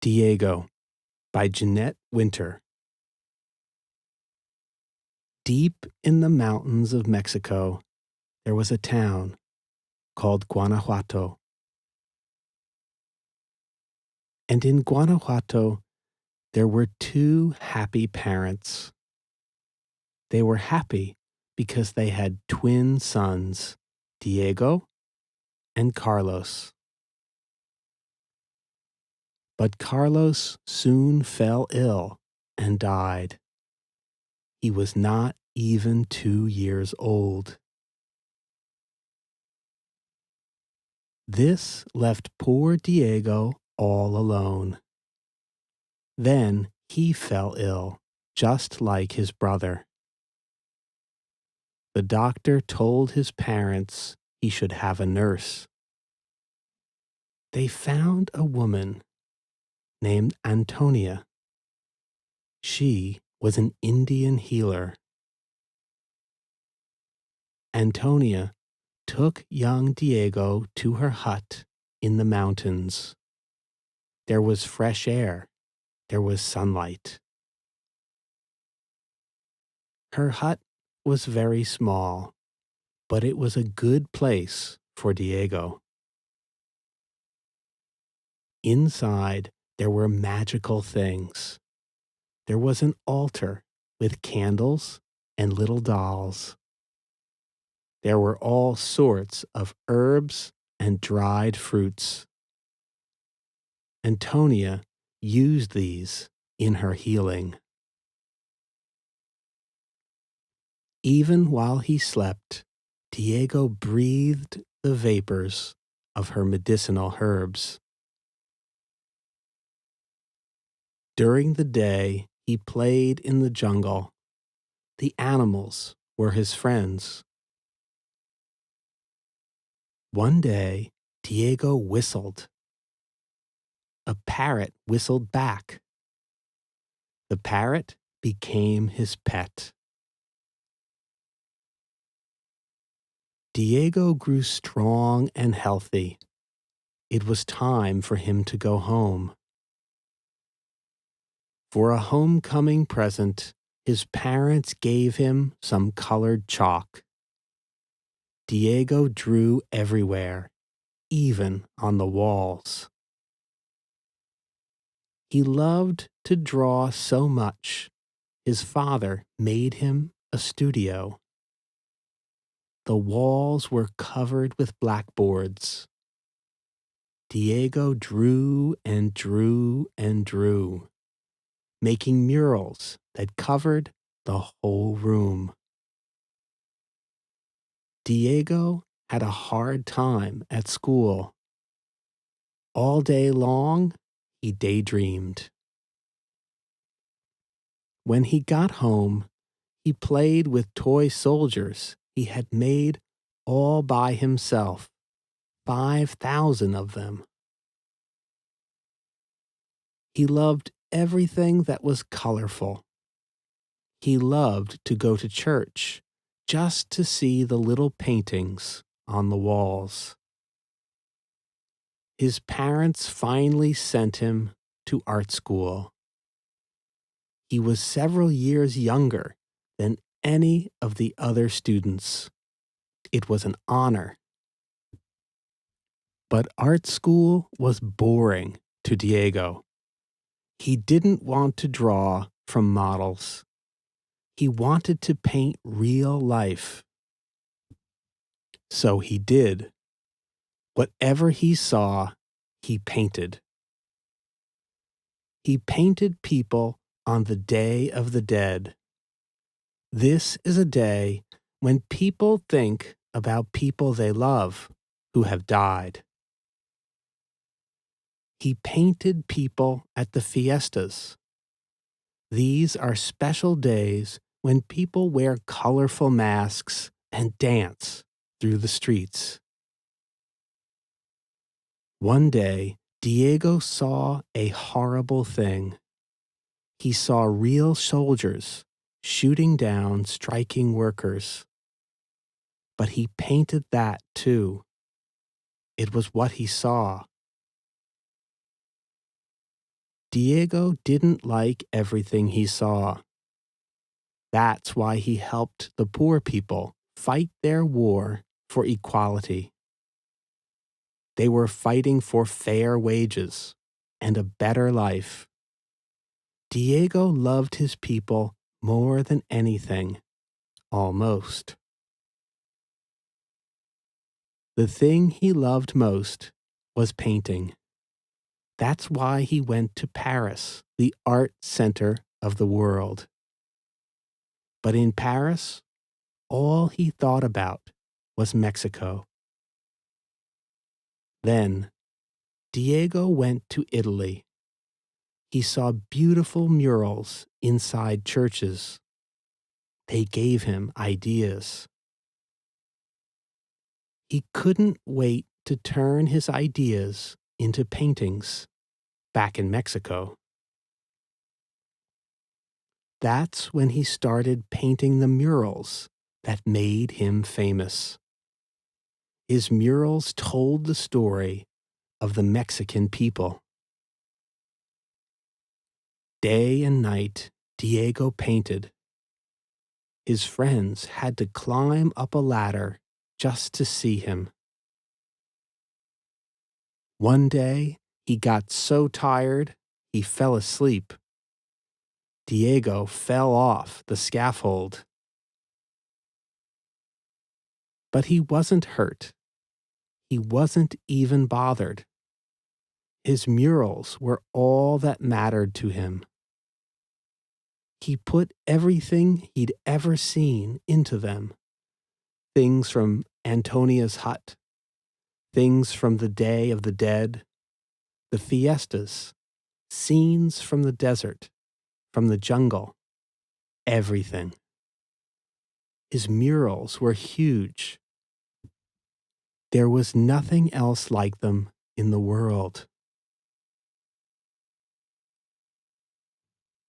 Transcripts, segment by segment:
Diego by Jeanette Winter. Deep in the mountains of Mexico, there was a town called Guanajuato. And in Guanajuato, there were two happy parents. They were happy because they had twin sons, Diego and Carlos. But Carlos soon fell ill and died. He was not even 2 years old. This left poor Diego all alone. Then he fell ill, just like his brother. The doctor told his parents he should have a nurse. They found a woman named Antonia. She was an Indian healer. Antonia took young Diego to her hut in the mountains. There was fresh air. There was sunlight. Her hut was very small, but it was a good place for Diego. Inside, there were magical things. There was an altar with candles and little dolls. There were all sorts of herbs and dried fruits. Antonia used these in her healing. Even while he slept, Diego breathed the vapors of her medicinal herbs. During the day, he played in the jungle. The animals were his friends. One day, Diego whistled. A parrot whistled back. The parrot became his pet. Diego grew strong and healthy. It was time for him to go home. For a homecoming present, his parents gave him some colored chalk. Diego drew everywhere, even on the walls. He loved to draw so much, his father made him a studio. The walls were covered with blackboards. Diego drew and drew and drew, making murals that covered the whole room. Diego had a hard time at school. All day long, he daydreamed. When he got home, he played with toy soldiers he had made all by himself, 5,000 of them. He loved everything that was colorful. He loved to go to church just to see the little paintings on the walls. His parents finally sent him to art school. He was several years younger than any of the other students. It was an honor. But art school was boring to Diego. He didn't want to draw from models. He wanted to paint real life. So he did. Whatever he saw, he painted. He painted people on the Day of the Dead. This is a day when people think about people they love who have died. He painted people at the fiestas. These are special days when people wear colorful masks and dance through the streets. One day, Diego saw a horrible thing. He saw real soldiers shooting down striking workers. But he painted that too. It was what he saw. Diego didn't like everything he saw. That's why he helped the poor people fight their war for equality. They were fighting for fair wages and a better life. Diego loved his people more than anything, almost. The thing he loved most was painting. That's why he went to Paris, the art center of the world. But in Paris, all he thought about was Mexico. Then, Diego went to Italy. He saw beautiful murals inside churches. They gave him ideas. He couldn't wait to turn his ideas into paintings back in Mexico. That's when he started painting the murals that made him famous. His murals told the story of the Mexican people. Day and night, Diego painted. His friends had to climb up a ladder just to see him. One day, he got so tired, he fell asleep. Diego fell off the scaffold. But he wasn't hurt. He wasn't even bothered. His murals were all that mattered to him. He put everything he'd ever seen into them. Things from Antonia's hut, things from the Day of the Dead, the fiestas, scenes from the desert, from the jungle, everything. His murals were huge. There was nothing else like them in the world.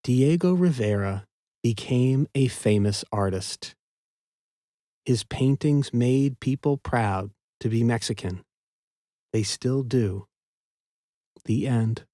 Diego Rivera became a famous artist. His paintings made people proud to be Mexican. They still do. The end.